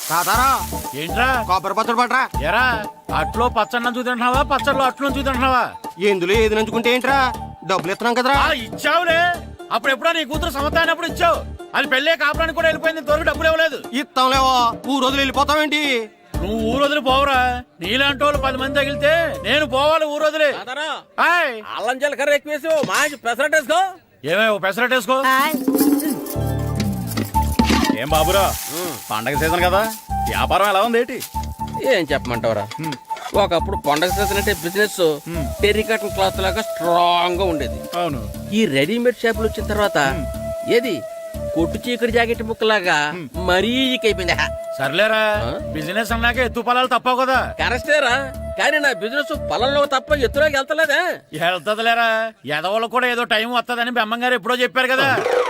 తాతారా ఏంట్రా కొబ్బరి పచ్చడి పట్రా. ఎరా అట్లో పచ్చడి చూదంటున్నావా పచ్చడిలో అట్లు చూదంటున్నావా? ఎందులో ఏది నంచుకుంటే ఏంట్రా, డబ్బులు ఇస్తున్నాం కదరా. ఇచ్చావులే, అప్పుడు ఎప్పుడో నీ కూతురు సమత అయినప్పుడు ఇచ్చావు. అది పెళ్ళే కాపురానికి కూడా వెళ్ళిపోయింది, ఇంతవరకు డబ్బులు ఇవ్వలేదు. ఇస్తాంలేవో, ఊరు వదిలి వెళ్ళిపోతావేంటి? నువ్వు ఊరు వదిలి పోవరా, నీలాంటి వాళ్ళు 10 మంది తగిలితే నేను పోవాలి ఊరు వదిలి. అల్లం జీలకర్ర ఎక్కువ వేసి మంచి పెసరట్ వేసుకో. ఏమే పెసరట్ వేసుకో. ఏం బాబురా, పండగ సీజన్ కదా, వ్యాపారం ఎలా ఉంది ఏంటి? ఏం చెప్పమంటావురా, ఒకప్పుడు పండగ సీజన్ అంటే బిజినెస్ టెర్రికాటన్ క్లాత్ లాగా స్ట్రాంగ్ గా ఉండేది. అవును, ఈ రెడీమేడ్ షాపులు వచ్చిన తర్వాత ఏది కొట్టు చీకటి జాకెట్ ముక్కలాగా మరీ అయిపోయింది. సర్లేరా, బిజినెస్ అన్నాక ఎత్తు పొలాలు తప్పవు కదా. కరెస్టేరా, కానీ నా బిజినెస్ పొలంలో తప్ప ఎత్తులోకి వెళ్తలేదా? వెళ్తదిలేరా, ఎదవలకు కూడా ఏదో టైం వస్తుందని బెమ్మం గారు ఎప్పుడో చెప్పారు కదా.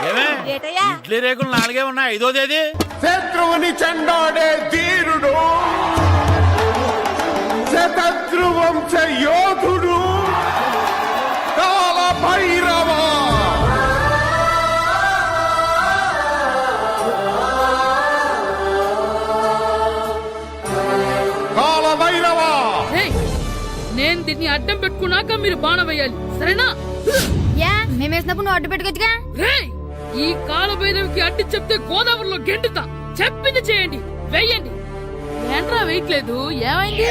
ఏమే ఇడ్లీ రేకులు 4 ఉన్నాయి, 5వ తేదీ. శత్రువుని చెండాడే ధీరుడు, శతద్రు వంశ యోధుడు కాల భైరవ. నేను దీన్ని అడ్డం పెట్టుకున్నాక మీరు బాణ వేయాలి, సరేనా? మేమేసినప్పుడు నువ్వు అడ్డు పెట్టుకోవచ్చుగా. ఈ కాలభైరవికి అడ్డు చెప్తే గోదావరిలో గెంటుతా. చెప్పింది చేయండి, వెయ్యండి. ఏంట్రా వెయ్యట్లేదు, ఏమైంది?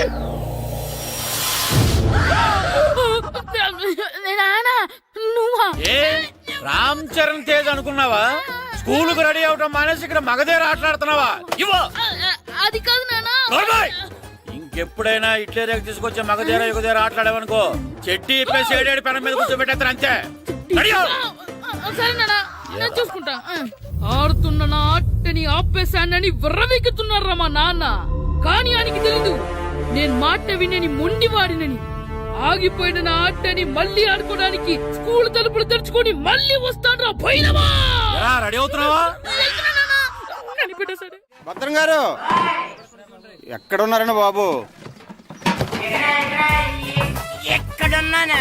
నువ్వా? రామ్ చరణ్ తేజ్ అనుకున్నావా? స్కూల్ కు రెడీ అవటం మానేసి ఇక్కడ మగధీర ఆటలాడుతున్నావా? అది కాదు నాన్న. ఇంకెప్పుడైనా ఇట్లే రేపు తీసుకొచ్చే మగధీర యుగధీర ఆటలాడేవనుకో, చెట్టి ఇప్పేసి 7 పెనం మీద కూర్చోబెట్టేస్తారు అంతే. సరే నాన్న, నేను చూసుకుంటా. ఆడుతున్న నా ఆటని ఆపేశానని విర్రవీగుతున్నారా మా నాన్న. కానీ ఆయనకి తెలీదు నేను మాట వినని మొండివాడినని. ఆగిపోయిన నా ఆటని మళ్ళీ ఆడుకోవడానికి స్కూల్ తలుపులు తెరుచుకొని మళ్ళీ వస్తాడ్రా భైరవా. రెడీ అవుతున్నావా? కనిపెట్టేశాడు. భద్రం గారు ఎక్కడున్నారండి బాబు? ఎక్కడున్నానా?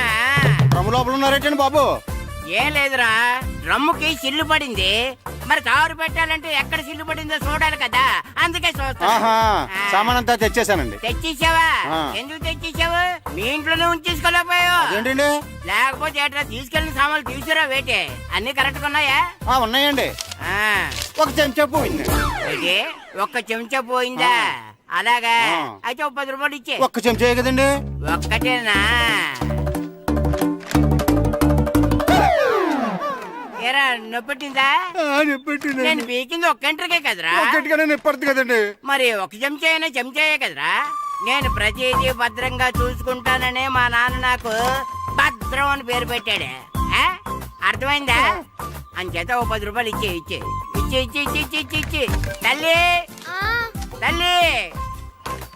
డ్రమ్ లోపల ఉన్నారేటండి బాబు? ఏం లేదురా, డ్రమ్ముకి సిల్లు పడింది. మరి కారు పెట్టాలంటే ఎక్కడ సిల్లు పడిందో చూడాలి కదా, అందుకే చూస్తా. సామాన్ అంతా తెచ్చేసానండి. తెచ్చేసావా? ఎందుకు తెచ్చేసావు? మీ ఇంట్లోనే ఉంచేసుకోలేకపోయావు ఏంటండి? లేకపోతే ఎట్లా తీసుకెళ్లిన సామాన్లు తీసుకురా వేటే. అన్ని కరెక్ట్ గా ఉన్నాయా? ఉన్నాయండి. ఒక చెంచా పోయింది. ఒక్క చెంచా పోయిందా? అలాగా, అయితే 10 రూపాయలు ఇచ్చే. ఒక్క చెంచా కదండి? ఒక్కటేనా? ఏరా నొప్పెట్టిందా? నేను పీకింది ఒక్క గంటకే కదరా. నొప్పడుతుంది కదండి. మరి ఒక చెంచా అయినా చెంచాయే కదరా. నేను ప్రతిదీ భద్రంగా చూసుకుంటాననే మా నాన్న నాకు భద్రం అని పేరు పెట్టాడు. అర్థమైందా? అంచేత 10 రూపాయలు ఇచ్చే ఇచ్చే ఇచ్చే ఇచ్చే ఇచ్చే ఇచ్చే ఇచ్చే తల్లి తల్లి,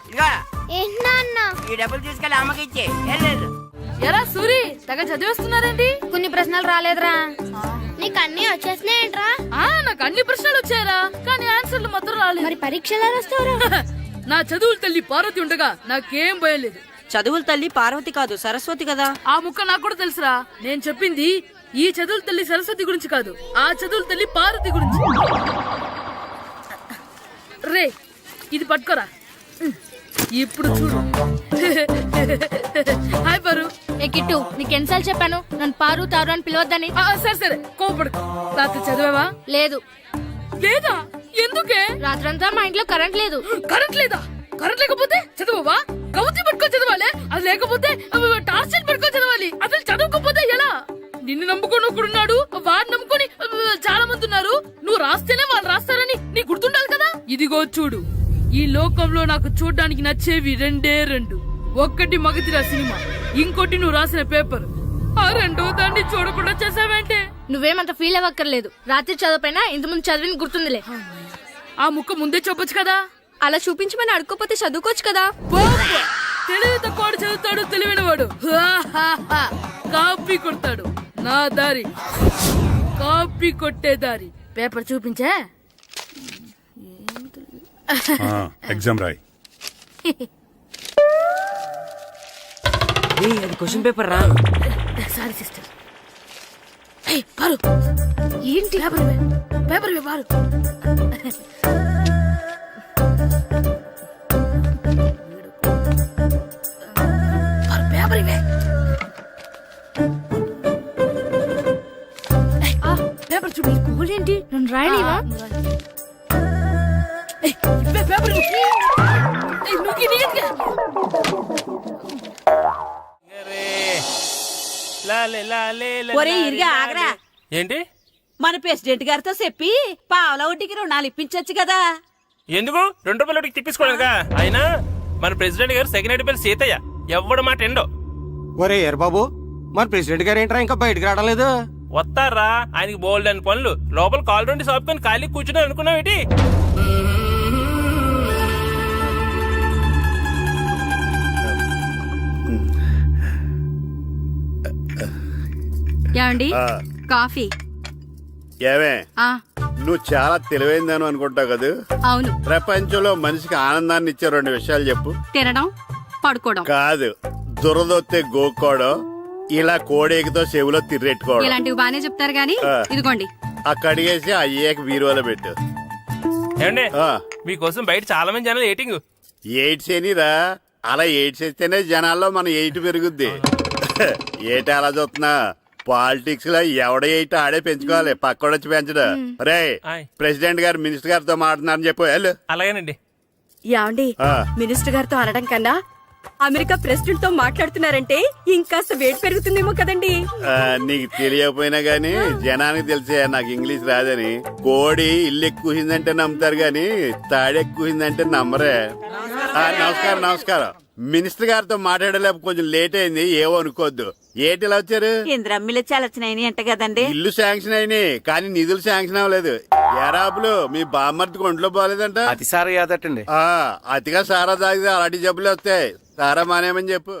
ఇదిగో ఈ డబ్బులు తీసుకెళ్ళి అమ్మకి ఇచ్చే. వెళ్ళలేదు. ఎరా సూరి, తెగ చదివేస్తున్నారండి. కొన్ని ప్రశ్నలు రాలేదురా. నీకు అన్ని వచ్చేసినాయంట్రా? నాకు అన్ని ప్రశ్నలు వచ్చాయరా, కానీ ఆన్సర్లు మాత్రం రాలేదు. మరి పరీక్షలు రాస్తావురా? నా చదువుల తల్లి పార్వతి ఉండగా నాకేం భయం లేదు. చదువుల తల్లి పార్వతి కాదు, సరస్వతి కదా. ఆ ముక్క నాకు కూడా తెలుసురా. నేను చెప్పింది ఈ చదువుల తల్లి సరస్వతి గురించి కాదు, ఆ చదువుల తల్లి పార్వతి గురించి. రే, ఇది పట్టుకోరా. ఇప్పుడు చూడు. హాయ్ పారు. కిట్టు, నీకు ఎన్నిసార్లు చెప్పాను నన్ను పారు తారు అని పిలవద్దని? సరే సరే, కోపడు. రాత్రి చదివావా? లేదు. లేదా? ఎందుకే? రాత్రంతా మా ఇంట్లో కరెంట్ లేదు. కరెంట్ లేదా? కరెంట్ లేకపోతే చదవవా? కవతి పట్టుకొని చదవాలి. అది లేకపోతే టార్చ్ పట్టుకొని చదవాలి. అసలు చదవకపోతే ఎలా? నిన్ను నమ్ముకొని ఒకడున్నాడు, వాడిని నమ్ముకొని చాలా మంది ఉన్నారు. నువ్వు రాస్తేనే వాళ్ళు రాస్తారని నీ గుర్తుండాలి కదా. ఇదిగో చూడు, ఈ లోకంలో నాకు చూడ్డానికి నచ్చేవి 2. ఒక్కటి మగధిర సినిమా, ఇంకోటి నువ్వు రాసిన పేపర్. ఆ 2వ దాన్ని చూడకుండా చేసావేంటే? నువ్వేమంత ఫీల్ అవ్వక్కర్లేదు. రాత్రి చదవపోయినా ఇంతకుముందు చదివిన గుర్తుందిలే. ఆ ముక్క ముందే చెప్పొచ్చు కదా. అలా చూపించమని అడుక్కోపోతే చదువుకోవచ్చు కదా. తెలివి తక్కువ చదువుతాడు, తెలివైన వాడు కాపీ కొడతాడు. నా దారి కాపీ కొట్టే దారి. పేపర్ చూపించే. ఎగ్జామ్ రాయ్. అది క్వశ్చన్ పేపర్ రా. Sorry sister. ఏయ్, పారు ఏంటి పేపర్ ఇవ్వు, పారు పారు, పేపర్ ఇవే పేపర్ చూడు గోల్ ఏంటి నన్ను రాయలేవా ఏయ్, ఇవే పేపర్ ఇవ్వు. ఏయ్, నువ్వు నీట్గా ఒరే ఇరిగా ఆగరా. ఏంటి మన ప్రెసిడెంట్ గారితో చెప్పి పావలా వడ్డీకి రుణాలు ఇప్పించొచ్చు కదా. ఎందుకు 2 రూపాయలు ఒకటి తిప్పించుకోలేదుగా. అయినా మన ప్రెసిడెంట్ గారు సెకండ్ హెడ్ పేరు సీతయ్య, ఎవ్వడు మాట ఎండో. ఒరే ఎర్ బాబు మన ప్రెసిడెంట్ గారు ఏంట్రా ఇంకా బయటకు రావడం లేదు? వస్తారా, ఆయనకి బోల్డ్ అని పనులు. లోపల కాల్ రెండు సాపుకొని ఖాళీ కూర్చుని అనుకున్నావు ఏంటి? ఏమండి కాఫీ ఏమే ఆ నువ్వు చాలా తెలివైందని అనుకుంటావు కదా. అవును ప్రపంచంలో మనిషికి ఆనందాన్ని ఇచ్చే 2 విషయాలు చెప్పు. తినడం పడుకోవడం. కాదు, దురదొత్తే గోక్కోవడం, ఇలా కోడేకితో చెవులో తిర్రెట్టుకోవడం. ఇలాంటివి బానే చెప్తారు గానీ ఆ. ఇదిగోండి. ఆ కడిగేసి అయ్యేక బీరువాలో పెట్టు. ఏమండి ఆ, మీకోసం బయట చాలా మంది జనాలు ఏటింగ్. ఎయిడ్స్ ఏనిరా, అలా ఎయిడ్స్ వేస్తేనే జనాల్లో మన ఎయిట్ పెరుగుద్ది. ఏటి అలా చూస్తున్నా? పాలిటిక్స్ లో ఎవడ ఎయిట్ ఆడే పెంచుకోవాలి, పక్కోడొచ్చి పెంచడం. రే ఆయ్. ప్రెసిడెంట్ గారు మినిస్టర్ గారితో మాట్లాడుతున్నారని చెప్పు వెళ్ళు. అలాగేనండి. యాండి ఆ. మినిస్టర్ గారితో అనడం కన్నా అమెరికా ప్రెసిడెంట్ తో మాట్లాడుతున్నారంటే ఇంకాస్త వేడి పెరుగుతుందేమో కదండి. ఆ, నీకు తెలియకపోయినా గానీ జనానికి తెలిసే నాకు ఇంగ్లీష్ రాదని. కోడి ఇల్లు ఎక్కువసిందంటే నమ్ముతారు గాని తాడెక్కువసిందంటే నమ్మరే. ఆ, నమస్కారం నమస్కారం. మినిస్టర్ గారితో మాట్లాడలేక కొంచెం లేట్ అయింది, ఏవో అనుకోవద్దు. ఏటి ఇలా వచ్చారు? ఇంద్రమ్మిలు చాలచ్చినాయని అంట కదండి. ఇల్లు శాంక్షన్ అయినాయి కానీ నిధులు శాంక్షన్ అవ్వలేదు. ఎరాపులు మీ బామ్మర్తికి ఒంట్లో పోలేదంట. అతిసారి యాదటండి. ఆ, అతిగా సారా తాగితే అలాంటి జబ్బులు వస్తాయి. సారా మానేమని చెప్పు.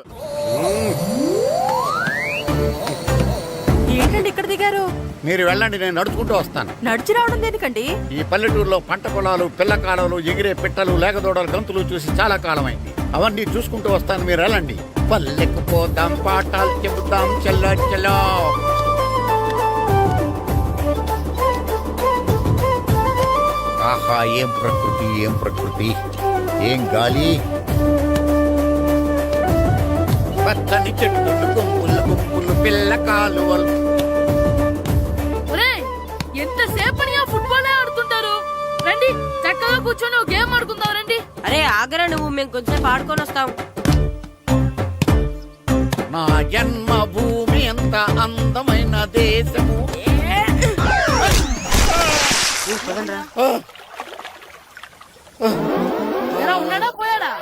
ఏంటండి ఇక్కడ దిగారు? మీరు వెళ్ళండి, నేను నడుచుకుంటూ వస్తాను. నడిచి రావడం దేనికండి? ఈ పల్లెటూరులో పంట పొలాలు, పిల్ల కాలాలు, ఎగిరే పిట్టలు, లేగదోడలు, గంతులు చూసి చాలా కాలమైంది. అవన్నీ చూసుకుంటూ వస్తాను, మీరు వెళ్ళండి. పల్లెకు పోదాం, పాఠాలు చెబుతాం, చెల్లో చెల్లో. ఆహా, ఏం ప్రకృతి, ఏం ప్రకృతి, ఏం గాలి. పచ్చని చెట్లు, గుంపులు గుంపులు, పిల్ల కాలువలు. ఒరేయ్, ఎంతసేపని ఆ ఫుట్బాల్ ఆడుతుంటారు. రండి చక్కగా కూర్చొని ఒక గేమ్ ఆడుకుందాం రండి. అరే ఆగరా నువ్వు, మేము కొంచెం ఆడుకొని వస్తాం. నా జన్మభూమి ఎంత అందమైన దేశము. ఎలా ఉన్నాడా పోయాడా?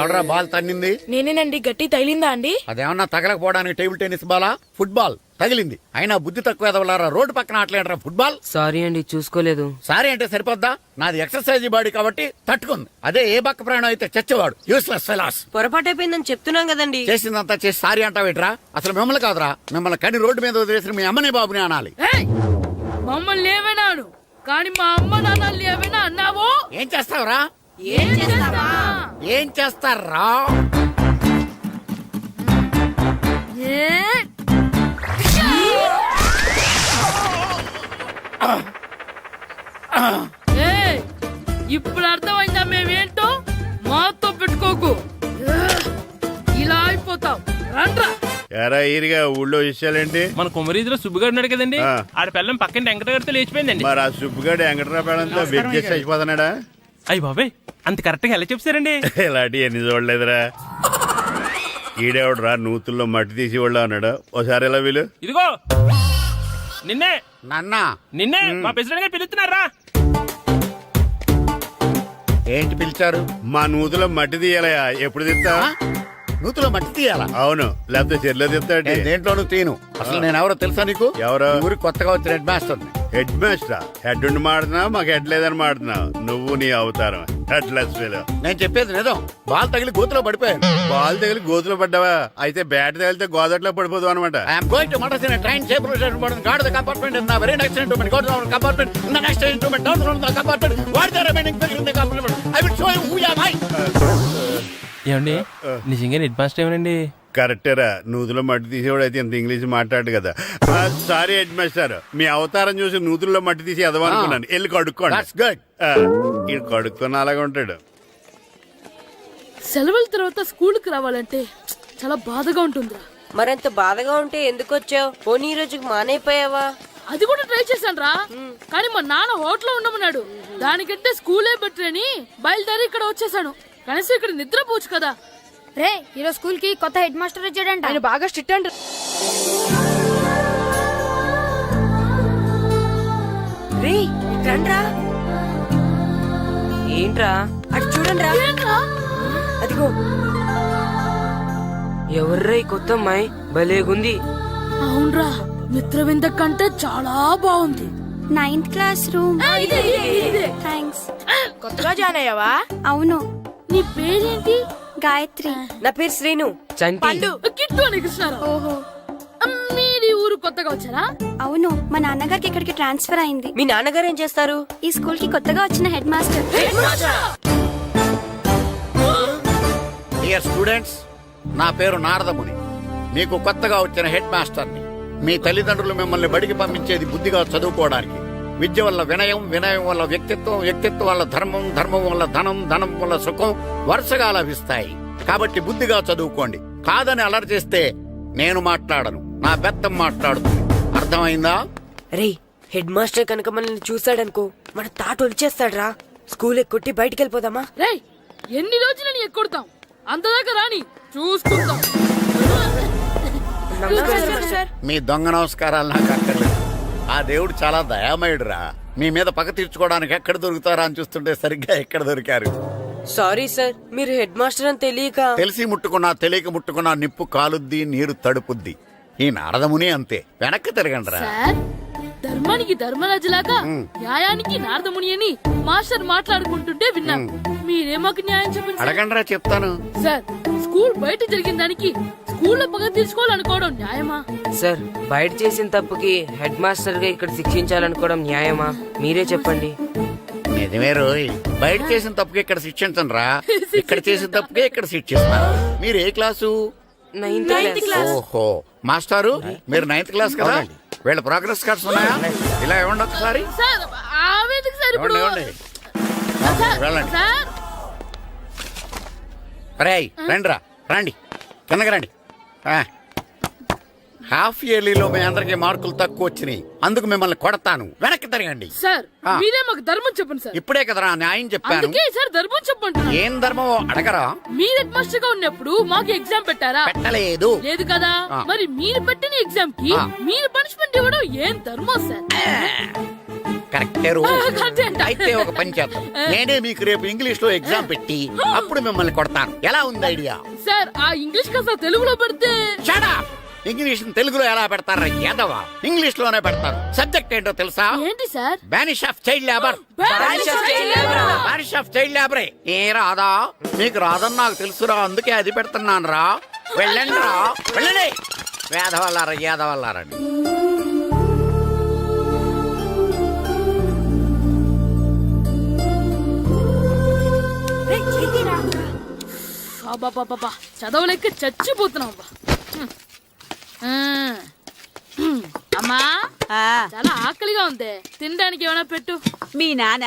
ఎవడరా బాల్ తన్నింది? నేనేనండి. గట్టి తగిలిందా అండి? అదేమన్నా తగలకపోవడానికి టేబుల్ టెన్నిస్ బాలా, ఫుట్బాల్ తగిలింది. అయినా బుద్ధి తక్కువ ఎదవలారా, రోడ్డు పక్కన ఆటలేడరా ఫుట్బాల్. సారీ అండి, చూసుకోలేదు. సారీ అంటే సరిపోద్దా? నాది ఎక్సర్సైజ్ బాడీ కాబట్టి తట్టుకుంది. అదే ఏ బక్క ప్రాణం అయితే చచ్చేవాడు. Useless fellas. పొరపాటు అయిపోయిందని చెప్తున్నాం కదండి. చేసిందంతా చేసి సారీ అంటావేట్రా? అసలు మిమ్మల్ని కాదురా, మిమ్మల్ని కని రోడ్డు మీద వదిలేసిన మీ అమ్మని బాబుని అనాలి. ఏయ్, మమ్మల్ని ఏమైనాను కానీ మా అమ్మ నాన్నల్ని ఏమైనా అన్నావో ఏం చేస్తావురా? ఏం చేస్తావా? ఏం చేస్తారా? ఏ? ఏయ్, ఇప్పుడు అర్థమైందా మేమేంటో? మాతో పెట్టుకోకు, ఇలా అయిపోతావు. రండ్రా. ఎరా ఈరిగా ఊళ్ళో విషయాలేంటి? మన కుమరీధిలో సుబ్బుగాడు ఉన్నాడు కదండి, ఆ. ఆడ పిల్లం పక్కన వెంకటగారితో లేచిపోయిందండి. మరి ఆ సుబ్బుగాడు వెంకటరాపేడంతో వెయిట్ చేసి అయిపోతున్నాడా? అయ్యి బాబాయ్, అంత కరెక్ట్ గా ఎలా చెప్తారండి? ఇలాంటి ఎన్ని చూడలేదురా. ఈడేవడరా నూతుల్లో మట్టి తీసి వాళ్ళు అన్నాడు. ఓసారి ఎలా వీలు? ఇదిగో నిన్నే నాన్నా, నిన్నే మా ప్రెసిడెంట్ గారు పిలుస్తున్నారా? ఏంటి పిలిచారు? మా నూతులో మట్టి తీయాలయా. ఎప్పుడు తీస్తా? నూతులో మట్టి తీయాలా? అవును, లేకపోతే చెర్లో తీస్తాడు. నేను దేంట్లోనూ తీను. అసలు నేను ఎవరో తెలుసా నీకు? ఎవరు? ఈ ఊరికి కొత్తగా వచ్చిన head master. Head master? Head ఉండి మాడుతున్నావు, మాకు హెడ్ లేదని మాడుతున్నావు. నువ్వు నీ అవతారం హెడ్లెస్ ఫెలో. నేను చెప్పేది నిజం. బాల్ తగిలి గోతులో పడిపోయాను. బాల్ తగిలి గోతులో పడ్డావా? అయితే బ్యాట్ తగిలితే గోదట్లో పడిపోదు అనమాట. I'm going to Madras in train safe station guard the compartment in the very next instrument go to the compartment in the next instrument down from the compartment what the remaining figure in the compartment I will show you who am I. ఏమండి నిజంగా head master ఏమనండి? కరెక్టరా, నూతులో మట్టి తీసేవాడు అయితే ఇంత English మాట్లాడు కదా. Sorry head master, మీ అవతారం చూసి నూతుల్లో మట్టి తీసి ఎదవనుకున్నాను. వెళ్ళి కడుక్కోండి. That's good. ఇది కడుక్కొని అలాగే ఉంటాడు. సెలవుల తర్వాత స్కూల్కి రావాలంటే చాలా బాధగా ఉంటుందిరా. మరంత బాధగా ఉంటే ఎందుకు వచ్చావు? పోనీ ఈ రోజుకి మానైపోయావా? అది కూడా ట్రై చేశాను రా, కానీ మా నాన్న హోటల్లో ఉండమన్నాడు. దానికంటే స్కూలే బెటర్ అని బయలుదేరి ఇక్కడ వచ్చేసాను. కనీసం ఇక్కడ నిద్రపోవచ్చు కదా. రే ఈరోజు స్కూల్ కి కొత్త హెడ్ మాస్టర్ వచ్చాడంట. ఆయన బాగా స్ట్రిక్ట్ అంట. రే రండ్రా. ఏంట్రా అటు చూడండి రా. అదిగో ఎవర్రా ఈ కొత్త అమ్మాయి? భలేగుంది. అవునరా, మిత్రవింద కంటే చాలా బాగుంది. 9th class room. థ్యాంక్స్. కొత్తగా జాయిన్ అయ్యావా? అవును. నీ పేరేంటి? గాయత్రి. నా పేరు శ్రీను. చంటి. కిట్టు అని కృష్ణారావు. ఓహో. మీది ఊరు కొత్తగా వచ్చారా? అవును, మా నాన్నగారికి ఇక్కడికి ట్రాన్స్ఫర్ అయింది. మీ నాన్నగారు ఏం చేస్తారు? ఈ స్కూల్ కి కొత్తగా వచ్చిన హెడ్ మాస్టర్. డియర్ స్టూడెంట్స్, నా పేరు నారదముని. మీకు కొత్తగా వచ్చిన హెడ్ మాస్టర్ని. మీ తల్లిదండ్రులు మిమ్మల్ని బడికి పంపించేది బుద్ధిగా చదువుకోవడానికి. విద్య వల్ల వినయం, వినయం వల్ల వ్యక్తిత్వం, వ్యక్తిత్వం వల్ల ధర్మం, ధర్మం వల్ల ధనం, ధనం వల్ల సుఖం వరుసగా లభిస్తాయి. కాబట్టి బుద్ధిగా చదువుకోండి. కాదని అలర్ చేస్తే నేను మాట్లాడను, నా బెత్తం మాట్లాడుతుంది. అర్థమైందా? రే హెడ్ మాస్టర్ కనుక మనల్ని చూసాడనుకో మన తాట వచ్చేస్తాడ్రా. స్కూల్ ఎక్కొట్టి బయటికి వెళ్ళిపోదామా? రేయ్, ఎన్ని రోజులని ఎక్కొడతాం? అంతదాకా రాని చూసుకుంటాం. మీ దొంగ నమస్కారాలు నాకు అక్కర్లేదు. ఆ దేవుడు చాలా దయామయుడురా. మీ మీద పగ తీర్చుకోవడానికి ఎక్కడ దొరుకుతారా అని చూస్తుంటే సరిగ్గా ఎక్కడ దొరికారు. సారీ సార్, మీరు హెడ్ మాస్టర్ అని తెలియక. తెలిసి ముట్టుకున్నా తెలియక ముట్టుకున్నా నిప్పు కాలుద్ది, నీరు తడుపుద్ది. ఈ నారదముని అంతే. వెనక్కి తిరగండి రా. సార్, ధర్మానికి ధర్మరాజులాగా న్యాయానికి నారదముని అని మాస్టర్ మాట్లాడుకుంటుంటే విన్నాం. మీరే మాకు న్యాయం చెప్పండి. అడగండి రా, చెప్తాను. సార్, స్కూల్ బయట జరిగిన దానికి స్కూల్లో పగ తీర్చుకోవాలనుకోవడం న్యాయమా? సార్, బయట చేసిన తప్పుకి హెడ్ మాస్టర్ గా ఇక్కడ శిక్షించాలనుకోవడం న్యాయమా? మీరే చెప్పండి. నిజమే రోయ్, బయట చేసిన తప్పుకి ఇక్కడ శిక్షించను రా. ఇక్కడ చేసిన తప్పుకే ఇక్కడ శిక్షిస్తున్నారు. మీరు ఏ క్లాసు? 9th class. ఓహో, మాస్టారు మీరు 9th క్లాస్ కదా? వీళ్ళ ప్రోగ్రెస్ కార్డ్స్ ఉన్నాయా? ఇలా ఇవ్వండి ఒకసారి. సార్, ఆవేదకు సార్ ఇప్పుడు. ఇవ్వండి, ఇవ్వండి. సార్, వెళ్ళండి. సార్, రేయ్ రండి రా, రండి కిందకి రండి. హాఫ్ ఇయర్లీలో మీ అందరికి మార్కులు తక్కువ వచ్చినాయి, అందుకు మిమ్మల్ని కొడతాను. వెనక్కి తిరగండి. సార్, మీరే మాకు ధర్మం చెప్పండి సార్. ఇప్పుడే కదరా న్యాయం చెప్పాను. అందుకే సార్ ధర్మం చెప్పంటున్నా. ఏం ధర్మం అడగరా? మీరు హెడ్ మాస్టర్ గా ఉన్నప్పుడు మాకు ఎగ్జామ్ పెట్టారా? పెట్టలేదు. లేదు కదా. మరి మీరు పెట్టిన ఎగ్జామ్ కి మీరు పనిష్మెంట్ ఇవ్వడం ఏం ధర్మం సార్? కరెక్టే రో. కరెక్టే అంట. అయితే ఒక పని చేద్దాం, నేనే మీకు రేపు ఇంగ్లీష్ లో ఎగ్జామ్ పెట్టి అప్పుడు మిమ్మల్ని కొడతాను. ఎలా ఉంది ఐడియా? సార్, ఆ ఇంగ్లీష్ కాస్త తెలుగులో పెడితే. Shut up! ఇంగ్లీష్ తెలుగులో ఎలా పెడతారా యాదవా? ఇంగ్లీష్ లోనే పెడతారు. సబ్జెక్ట్ ఏంటో తెలుసా? ఏంటి sir? Banish of child labour. Banish of child లేబరే. ఏ రాదా? మీకు రాదని నాకు తెలుసురా, అందుకే అది పెడుతున్నాను రా. వెళ్ళండి రా, వెళ్ళండి. వేదవల్లారా, యాదవల్లారండి. బాబా చదవలేక చచ్చిపోతున్నాం. అమ్మా, చాలా ఆకలిగా ఉంది, తినడానికి ఏమైనా పెట్టు. మీ నాన్న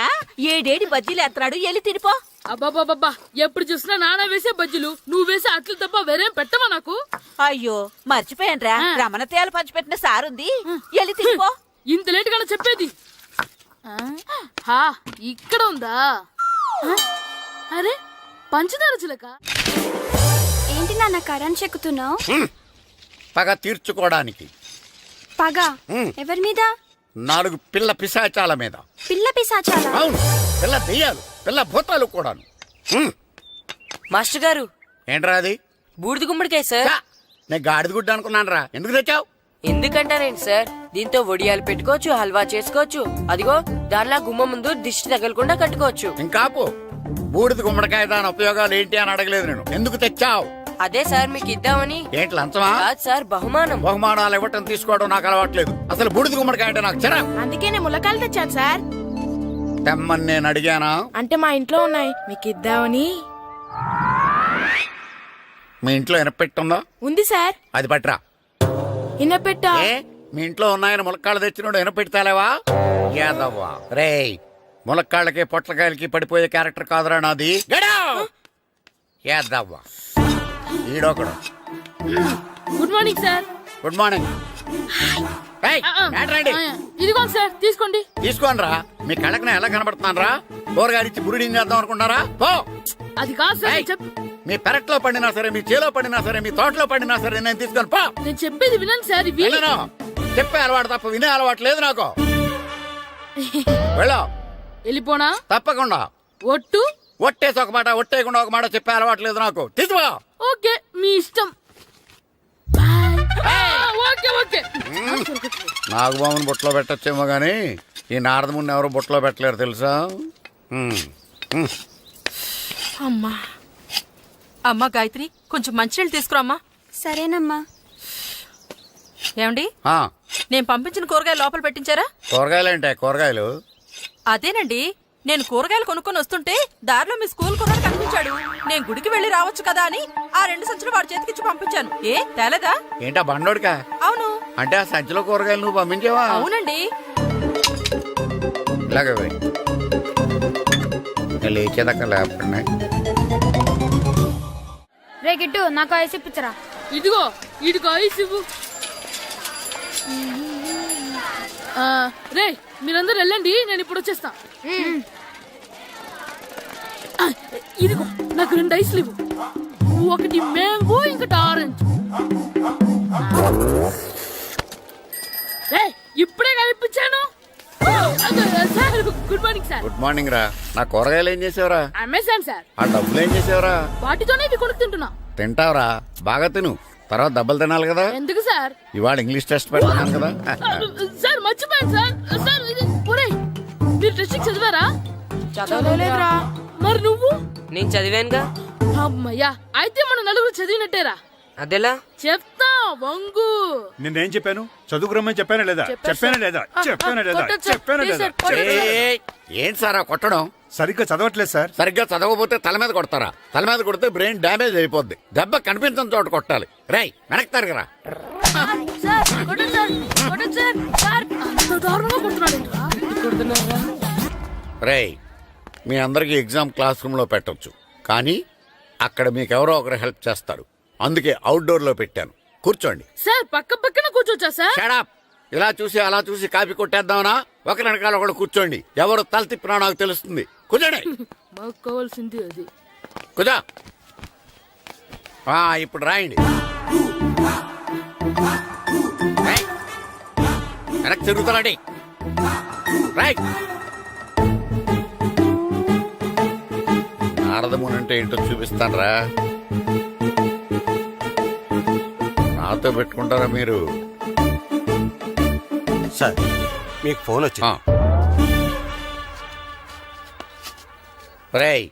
ఏడేడి బజ్జీలు ఎత్తాడు, వెళ్ళి తినిపో. అబ్బాబాబా, ఎప్పుడు చూసినా నాన్న వేసే బజ్జీలు, నువ్వు వేసే అట్లు తప్ప వేరేం పెట్టవా నాకు? అయ్యో మర్చిపోయానురా, రమణ తేలు పంచిపెట్టిన సారుంది, వెళ్ళి తినిపో. ఇంత లేట్ గా చెప్పేది. ఇక్కడ ఉందా? అరే, పంచదార చిలక. ఏంటి నాన్న కరెంట్ చెక్కుతున్నావు? పగ తీర్చుకోవడానికి. పగ ఎవరి మీద? 4 పిల్ల పిశాచాల మీద. పిల్ల పిశాచాలా? అవును, పిల్ల దెయ్యాలు, పిల్ల భూతాలు కూడాను. మాస్టర్ గారు, ఏంట్రా అది? బూడిద గుమ్మడికాయ సార్. నేను గాడిద గుడ్డ అనుకున్నాను రా. ఎందుకు తెచ్చావు? ఎందుకంటారేంటి సార్, దీంతో వడియాలు పెట్టుకోవచ్చు, హల్వా చేసుకోవచ్చు. అదిగో దానిలా గుమ్మ ముందు దిష్టి తగలకుండా కట్టుకోవచ్చు. ఇంకాపు, బూడిద గుమ్మడికాయ దాని ఉపయోగాలు ఏంటి అని అడగలేదు నేను. ఎందుకు తెచ్చావు? అదే సార్ మీకు ఇద్దామని. ఏంటి లంచమా? కాదు సార్, బహుమానం. బహుమానాలు ఇవ్వటం తీసుకోవడం నాకు అలవాట్లేదు. అసలు బూడిద గుమ్మడికాయ అంటే నాకు చెరా. అందుకే నేను ములకాలు తెచ్చాను సార్. తెమ్మని నేను అడిగానా? అంటే మా ఇంట్లో ఉన్నాయి, మీకు ఇద్దామని. మీ ఇంట్లో ఎనపెట్టుందో ఉంది సార్. అది పట్రా. ఇన్నపెట్టా. ఏ మీ ఇంట్లో ఉన్నాయన ములక్కాళ్ళు తెచ్చినోడు ఎనపెడతాలేవా యాదవ్వా? రేయ్, ములక్కాళ్ళకి పొట్లకాయలకి పడిపోయే క్యారెక్టర్ కాదురా నాది. యాదవ్వా ఈడొకడు. Good morning sir. Good morning. ఇదిగో సార్ తీసుకోండి. తీసుకోనరా, మీ కళ్ళకి నేను ఎలా కనబడుతున్నాను రా? కూరగాయలిచ్చి బురుడి చేద్దాం అనుకుంటారా? పో. అది కాదు సార్. ఏయ్, మీ పెరట్లో పండినా సరే, మీ చేలో పండినా సరే, మీ తోటలో పండినా సరే నేను తీసుకొని పో. నేను చెప్పేది వినండి సార్. ఇవి వెళ్ళను. చెప్పే అలవాటు తప్ప వినే అలవాటు లేదు నాకు. వెళ్ళా. వెళ్ళిపోనా? తప్పకుండా. ఒట్టు. ఒట్టేసి ఒక మాట, ఒట్టేయకుండా ఒక మాట చెప్పే అలవాటు లేదు నాకు. తీసుకో. ఓకే, మీ ఇష్టం. Okay okay. నాగబాబుని బుట్టలో పెట్టచ్చేమో గాని ఈ నారదముని ఎవరు బుట్టలో పెట్టలేరు తెలుసా? అమ్మా. అమ్మా గాయత్రి, కొంచెం మంచినీళ్ళు తీసుకురామ్మా. సరేనమ్మా. ఏమండి, ఆ, నేను పంపించిన కూరగాయలు లోపల పెట్టించారా? కూరగాయలు ఏంటే కూరగాయలు? అదేనండి, నేను కూరగాయలు కొనుక్కొని వస్తుంటే దారిలో మీ స్కూల్ కుర్రాడు కనిపించాడు. నేను గుడికి వెళ్లి రావచ్చు కదా అని ఆ 2 సంచులు వాడి చేతికిచ్చి పంపించాను. ఏ తేలేదా? ఏంటా బండోడికా? అవును. అంటే ఆ సంచిలో కూరగాయలు నువ్వు పంపించావా? అవునండి. ఇలాగే లేచేదాకా లేపండి. రే గిట్టు, నాకు ఐస్ ఇప్పించరా. ఇదిగో ఇదిగో ఐస్ ఇవ్వు. రే మీరందరూ వెళ్ళండి, నేను ఇప్పుడు వచ్చేస్తా. ఇదిగో నాకు 2 ఐస్లు ఇవ్వు. ఒకటి మ్యాంగో, ఇంకటి ఆరెంజ్. ఇప్పుడే కనిపించాను. Sir good morning sir. Good morning రా. నా కూరగాయలు ఏం చేసావురా? Amazon sir. ఆ డబ్బులు ఏం చేసావురా? వాటితోనే ఇవి కొనుక్కు తింటున్నా. తింటావురా, బాగా తిను. తర్వాత దెబ్బలు తినాలి కదా. ఎందుకు సార్? ఇవాళ ఇంగ్లీష్ టెస్ట్ పెడతాను కదా. సార్ మర్చిపోయాను సార్. సార్ ఇది మీరు టెస్టింగ్ చదివారా? చదవలేదురా. మరి నువ్వు? నేను చదివానుగా. అమ్మయ్యా, అయితే మన నలుగురు చదివినట్టేరా. అదెలా? చెప్తా వంగు. నిన్నేం చెప్పాను? చదువుకురమ్మని చెప్పానా లేదా? చెప్పానా లేదా? చెప్పానా లేదా? కొట్టొచ్చు. చెప్పానా లేదా? ఏయ్, ఏంటి సార్ ఆ కొట్టడం? సరిగ్గా చదవట్లేదు సార్. సరిగ్గా చదవకపోతే తల మీద కొడతారా? తల మీద కొడితే బ్రెయిన్ డ్యామేజ్ అయిపోద్ది. దెబ్బ కనిపించిన చోట కొట్టాలి. రేయ్ వెనక్కి తరగరా. రేయ్, మీ అందరికి ఎగ్జామ్ క్లాస్ రూమ్ లో పెట్టొచ్చు, కానీ అక్కడ మీకెవరో ఒకరు హెల్ప్ చేస్తారు. అందుకే అవుట్డోర్ లో పెట్టాను. కూర్చోండి. సార్ పక్క పక్కన కూర్చోచ్చా సార్? షడప్. ఇలా చూసి అలా చూసి కాపీ కొట్టేద్దామనా? ఒకరి వెనకాల ఒకడు కూర్చోండి. ఎవరు తల తిప్పినా నాకు తెలుస్తుంది. కూర్చోండి. మాకు కావాల్సింది అది. కూర్చో. ఇప్పుడు రాయండి. రాయ్. వెనక్కి తిరుగుతారండి. రాయ్. నారదముని అంటే ఏంటో చూపిస్తాను రా. నాతో పెట్టుకుంటారా మీరు? సార్ మీకు ఫోన్ వచ్చింది. రేయ్,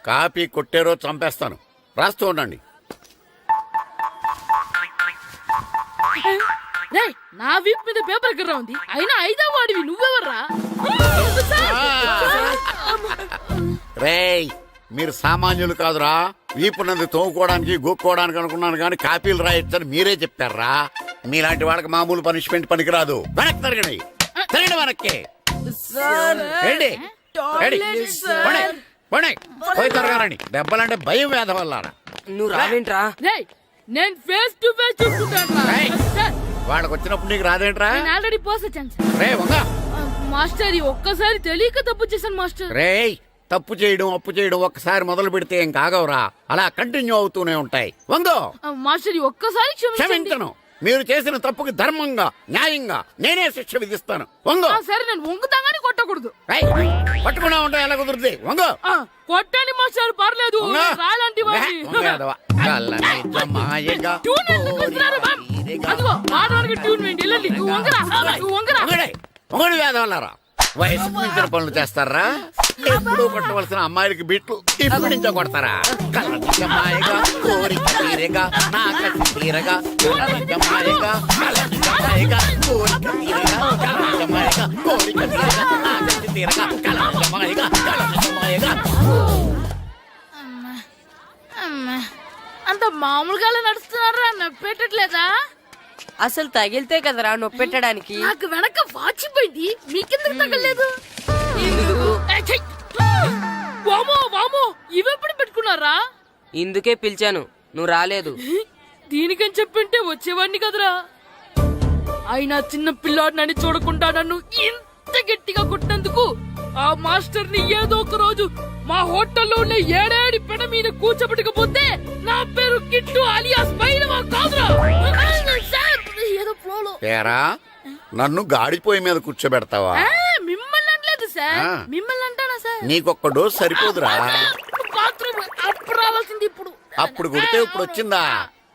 కాపీ కొట్టేరో చంపేస్తాను. రాస్తూ ఉండండి. రేయ్, నా వీప్ మీద పేపర్ కర్ర ఉంది, అయినా 5వ వాడివి నువ్వెవర్రా? రేయ్, మీరు సామాన్యులు కాదురా. వీపున్నది తోముకోవడానికి గోక్కోవడానికి అనుకున్నాను, కానీ కాపీలు రాయొచ్చని మీరే చెప్పారా. మీలాంటి వాళ్ళకి మామూలు పనిష్మెంట్ పనికిరాదు. వెనక్కి తిరగండి. తిరగండి వెనక్కి. ఏంటి? పోయి తిరగారండి. దెబ్బలంటే భయం వేద వల్ల. నువ్వు రావేంట్రా? రేయ్, నేను ఫేస్ టు ఫేస్ చూసుకుంటాను. వాళ్ళకి వచ్చినప్పుడు నీకు రాదేంట్రా? నేను ఆల్రెడీ పోస్ వచ్చాను సార్. రే వంగా. మాస్టర్, ఒక్కసారి తెలియక తప్పు చేశాను మాస్టర్. రేయ్, తప్పు చేయడం అప్పు చేయడం ఒక్కసారి మొదలు పెడితే ఏం కాగవరా. అలా కంటిన్యూ అవుతూనే ఉంటాయి. వందో. మాస్టర్, ఒక్కసారి క్షమించను. మీరు చేసిన తప్పుకి ధర్మంగా న్యాయంగా నేనే శిక్ష విధిస్తాను. వంగో. సరే, నేను వంగుతాగానే కొట్టకూడదు. పట్టుకున్నా ఉంటా ఎలా కుదురుతుంది? వంగో. కొట్టండి మాస్టర్, పర్లేదు. రాలాంటి వేదవల్లారా, వయసు మించిన పనులు చేస్తారా? ఎప్పుడు కొట్టవలసిన అమ్మాయిలకి బిట్లు ఇప్పుడు నుంచో కొడతారా? కళ్ళనిజమాయగా కోరిక తీరగా నా కసి తీరగా కళ్ళనిజమాయగా కళ్ళనిజమాయగా కోరిక తీరగా కళ్ళనిజమాయగా కోరిక తీరగా నా కసి తీరగా కళ్ళనిజమాయగా కళ్ళనిజమాయగా. ఏంటంత మామూలుగా నడుస్తున్నారా? నొప్పెట్టట్లేదా? అసలు తగిలితే కదరా నొప్పెట్టడానికి. నాకు వెనక వాచిపోయింది, మీకెందుకు తగలేదు? వామో వామో, ఇవెప్పుడు పెట్టుకున్నారా? ఇందుకే పిలిచాను, నువ్వు రాలేదు. దీనికని చెప్పింటే వచ్చేవాడిని కదరా. అయినా చిన్న పిల్లాడినని చూడకుండా నన్ను ఇంత గట్టిగా కొట్టినందుకు ఆ మాస్టర్ ని ఏదో ఒక రోజు మా హోటల్లో ఉన్న ఏడేడి పెడ మీద కూర్చోబెట్టకపోతే నా పేరు కిట్టు అలియాస్ బైరవా కాదురా. సార్, ఏదో ఫ్లోలో. తేరా నన్ను గాడిపోయి మీద కూర్చోబెడతావా? మిమ్మల్ని అనలేదు సార్, మిమ్మల్ని అంటానా సార్? నీకొక్క డోస్ సరిపోదురా. బాత్రూమ్ అప్పుడు రావాల్సింది ఇప్పుడు. అప్పుడు కొడితే ఇప్పుడు వచ్చిందా?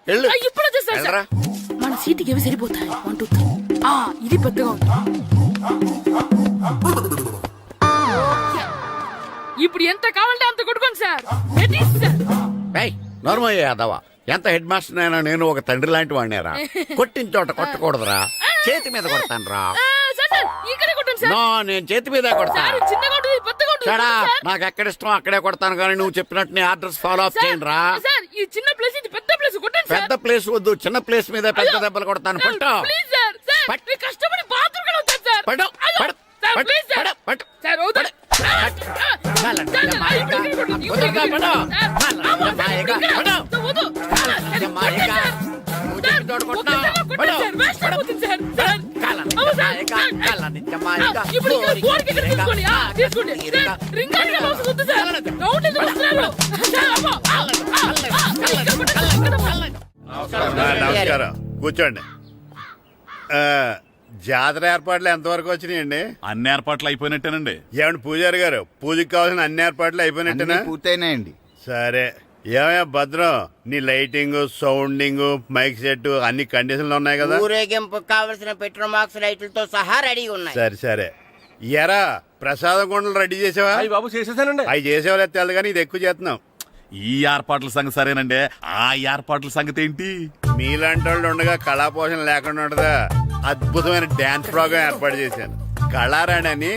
వెళ్ళు. ఇప్పుడు వచ్చేసారు సార్. వెళ్ళరా. మన సీటుకి ఏవి సరిపోతాయి? 1 2 3. ఇది పెద్దగా ఉంది. ఇప్పుడు ఎంత కావాలంటే అంత కొట్టుకోండి సార్. నోర్మయ్య యాదవ, ఎంత హెడ్ మాస్టర్ అయినా నేను ఒక తండ్రి లాంటి వాడినేరా. కొట్టిన చోట కొట్టకూడదురా, చేతి మీద కొడతాను రా. ఇక్కడే కొట్టండి సార్. నో, నేను చేతి మీద కొడతా. చిన్నగా ఉంటుంది, పెద్దగా ఉంటుంది. చడా, నాకు ఎక్కడ ఇష్టం అక్కడే కొడతాను, కానీ నువ్వు చెప్పినట్టు నీ ఆర్డర్స్ ఫాలో అప్ చేయండి రా. సార్, ఈ చిన్న ప్లేస్, ఇది పెద్ద ప్లేస్, కొట్టండి సార్. పెద్ద ప్లేస్ వద్దు, చిన్న ప్లేస్ మీద పెద్ద దెబ్బలు కొడతాను. పట్టు. Please sir. సార్, మీరు కష్టపడి బాత్రూమ్ కూడా వచ్చారు సార్. పట్టు. పట్టు. సార్, పట్టు. Please sir. పట్టు. సార్, వద్దు. నమస్కారం, కూర్చోండి. జాతర ఏర్పాట్లు ఎంతవరకు వచ్చినాయండి? అన్ని ఏర్పాట్లు అయిపోయినట్టేనండి. ఏమండి పూజారి గారు, పూజకి కావాల్సిన అన్ని ఏర్పాట్లు అయిపోయినట్టేనా? పూర్తయినాయండి. సరే, ఏమయ్యా భద్రం, నీ లైటింగ్, సౌండింగ్, మైక్ సెట్ అన్ని కండిషన్లు ఉన్నాయి కదా? ఊరేగింపు కావలసిన పెట్రోల్ బాక్స్ లైట్లతో సహా రెడీ ఉన్నాయి. సరే సరే. ఎరా ప్రసాదం కొండలు రెడీ చేసావా? బాబు చేసేసానండి. అవి చేసేవాళ్ళు తెలదు కానీ ఇది ఎక్కువ చేస్తున్నాం. ఈ ఏర్పాట్ల సంగతి సరేనండి, ఆ ఏర్పాట్ల సంగతి ఏంటి? మీలాంటి వాళ్ళు ఉండగా కళాపోషణ లేకుండా ఉండదా? అద్భుతమైన డాన్స్ ప్రోగ్రాం ఏర్పాటు చేశాను. కళారాణి అని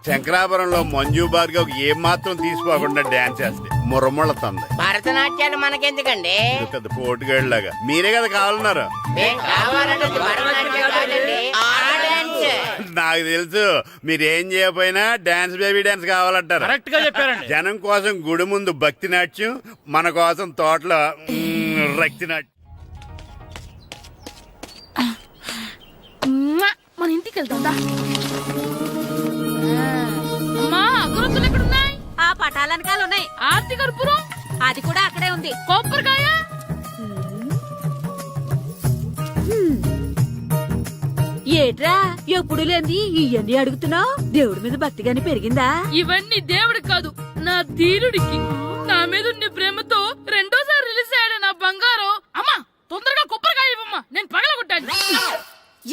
శంకరాపురంలో మంజు భార్గవ్ ఏం మాత్రం తీసుకోకుండా డాన్స్ చేస్తే మురముళ్ళతుంది. భరతనాట్యాలు మనకెందుకండి? పెద్ద పోటుగాళ్ళలాగా మీరే కదా కావాలన్నారు. మేం కావాలన్నది భరతనాట్యం కాదండి, ఆ డాన్స్. నాకు తెలుసు, మీరేం చేయకపోయినా డాన్స్ బేబీ డాన్స్ కావాలంటారు. కరెక్ట్ గా చెప్పారండి. జనం కోసం గుడి ముందు భక్తి నాట్యం, మన కోసం తోటలో రక్తి నాట్యం. మన ఇంటికి వెళ్తాం. అమ్మా, అగరొత్తులు ఎక్కడున్నాయి? ఆ పటాలనకాలు ఉన్నాయి. ఆర్తి కర్పూరం అది కూడా అక్కడే ఉంది. కొబ్బరికాయ ఏట్రా ఎప్పుడు లేంది ఇవన్నీ అడుగుతున్నావు? దేవుడి మీద భక్తి గాని పెరిగిందా? ఇవన్నీ దేవుడికి కాదు, నా ధీరుడికి. నా మీద ఉండే ప్రేమతో రెండోసారి రిలీజ్ అయ్యాడు నా బంగారం. అమ్మా, తొందరగా కొబ్బరికాయ ఇవ్వమ్మా, నేను పగలగొట్టాను.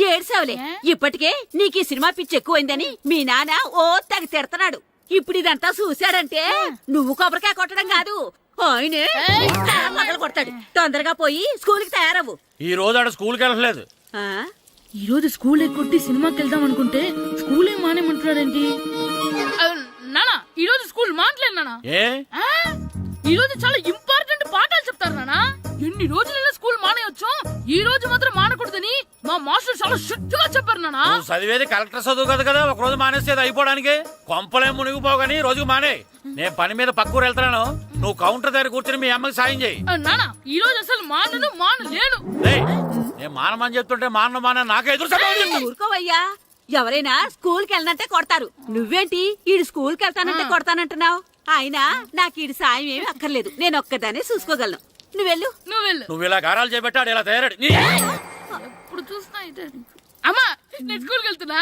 ఏడ్సావులే, ఇప్పటికే నీకు ఈ సినిమా పిచ్చి ఎక్కువైందని మీ నాన్న ఓ తెగ తిడతాడు. ఇప్పుడు ఇదంతా చూశాడంటే నువ్వు కొబ్బరికాయ కొట్టడం కాదు, ఆయనే మొదలు కొడతాడు. తొందరగా పోయి స్కూల్ కి తయారవు. ఈ రోజు ఆడ స్కూల్కి వెళ్ళలేదు. ఆ? ఈ రోజు స్కూల్ ఎక్కొట్టి సినిమాకి వెళ్దాం అనుకుంటే స్కూల్ ఏం మానేమంటున్నాడేంటి? నానా, ఈ రోజు స్కూల్ మానట్లేదు నానా. ఏ ఈ రోజు చాలా ఇంపార్టెంట్ పాఠాలు చెప్తారు నానా. ఎన్ని రోజులైనా స్కూల్ మానేయొచ్చు, ఈ రోజు మాత్రం మానకూడదని మా మాస్టర్ చాలా స్ట్రిక్ట్ గా చెప్పారు నానా. నువ్వు చదివేది కలెక్టర్ చదువు కదా కదా, ఒక రోజు మానేసేది అయిపోవడానికి. కొంపలేం మునిగిపోగాని రోజుకు మానే. నేను పని మీద పక్కూరు వెళ్తున్నాను, నువ్వు కౌంటర్ దగ్గర కూర్చొని మీ అమ్మకి సాయం చేయి. నానా, ఈ రోజు అసలు మానలేను. నేను మానమని చెప్తుంటే మాన నాకే ఎదురు. ఊరుకోవయ్యా, ఎవరైనా స్కూల్ కి వెళ్ళనంటే కొడతారు. నువ్వేంటి ఈడు స్కూల్ కి వెళ్తానంటే కొడతానంటున్నావు? అయినా నాకు ఈడు సాయం ఏమి అక్కర్లేదు, నేను ఒక్కదానే చూసుకోగలను. నువ్వెళ్ళు. నువ్వు ఇలా గారాలు చేపెట్టాడు, ఇలా తయారాడు. ఇప్పుడు చూస్తా అమ్మా, నేను స్కూల్కి వెళ్తున్నా.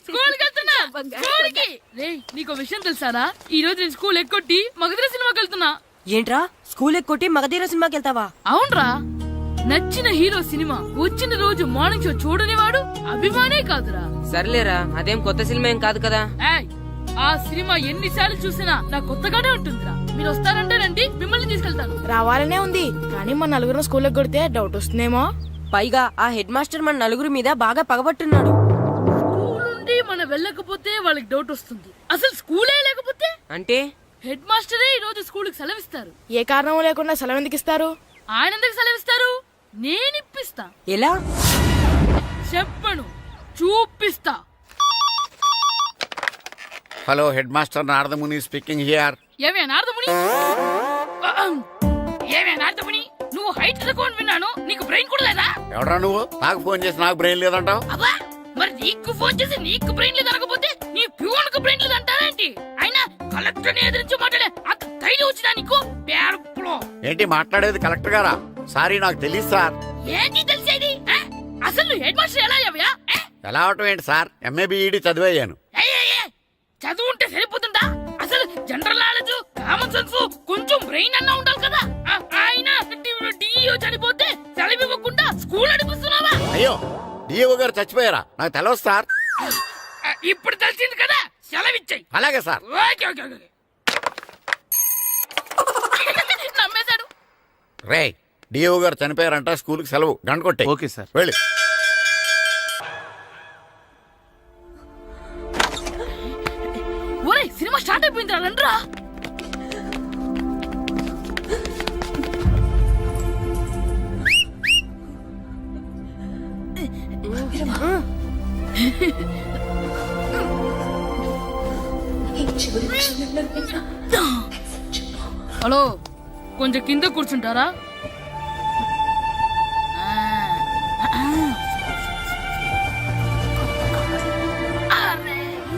స్కూల్కి రేయ్, నీకు విషయం తెలుసారా? ఈ రోజు నేను స్కూల్ ఎక్కొట్టి మగధీర సినిమాకి వెళ్తున్నా. ఏంట్రా, స్కూల్ ఎక్కొట్టి మగధీర సినిమాకి వెళ్తావా? అవునరా, నచ్చిన హీరో సినిమా వచ్చిన రోజు మార్నింగ్ షో చూడని వాడు అభిమానే కాదురా. సర్లేరా, అదేం కొత్త సినిమా ఏం కాదు కదా. ఏయ్, ఆ సినిమా ఎన్నిసార్లు చూసినా నాకు కొత్తగానే ఉంటుందిరా. మీరు వస్తారంటే రండి, మిమ్మల్ని తీసుకెళ్తాను. రావాలనే ఉంది, కానీ మన నలుగురు స్కూల్లో కొడితే డౌట్ వస్తుందేమో. పైగా ఆ హెడ్ మాస్టర్ మన నలుగురి మీద బాగా పగబట్టున్నాడు. స్కూల్ నుండి మనం వెళ్ళకపోతే వాళ్ళకి డౌట్ వస్తుంది. అసలు స్కూలే లేకపోతే అంటే హెడ్ మాస్టరే ఈ రోజు స్కూల్ కి సెలవిస్తారు. ఏ కారణం లేకుండా సెలవు ఎందుకు ఇస్తారు? ఆయన ఎందుకు సెలవిస్తారు? నేను ఇప్పిస్తా. ఎలా చెప్పను, చూపిస్తా. Hello head master Naradamuni speaking here. ఏమే నారదముని, ఏమే నారదముని, నువ్వు హైట్ తక్కువ విన్నాను, నీకు బ్రెయిన్ కూడా లేదా? ఎవడా నువ్వు? నాకు ఫోన్ చేసి నాకు బ్రెయిన్ లేదంటావు? అబ్బా, మరి నీకు ఫోన్ చేసి నీకు బ్రెయిన్ లేదు అనకపోతే నీ ప్యూన్ కు బ్రెయిన్ లేదు అంటారేంటి? అయినా కలెక్టర్ ని ఎదిరించి మాట్లాడే అంత ధైర్యం వచ్చినా నీకు? పేరులో ఏంటి మాట్లాడేది? కలెక్టర్ గారా? సారీ, నాకు తెలియదు సార్. ఏంటి తెలిసేది? అసలు నువ్వు హెడ్ మాస్టర్ ఎలా అయ్యావయ్యా? ఎలా అవటం ఏంటి సార్? MA B Ed చదివయ్యాను. చదువు ఉంటే సరిపోతుందా? అసలు జనరల్ నాలెడ్జ్, కామన్ సెన్స్, కొంచెం బ్రెయిన్ అన్నా ఉండాలి కదా. ఆయన డిఇఓ చనిపోతే సెలవు ఇవ్వకుండా స్కూల్ నడిపిస్తున్నావా? అయ్యో, డిఓ గారు చచ్చిపోయారా? నాకు తెలవదు సార్. ఇప్పుడు తెలిసింది కదా, సెలవు ఇచ్చాయి. అలాగే సార్. Okay okay okay. నమ్మేశాడు. రే, డిఓ గారు చనిపోయారంట, స్కూల్కి సెలవు. గంట కొట్టే. Okay sir. వెళ్ళి. ఒరే, సినిమా స్టార్ట్ అయిపోయింది రండ్రా. హలో, కొంచెం కింద కూర్చుంటారా?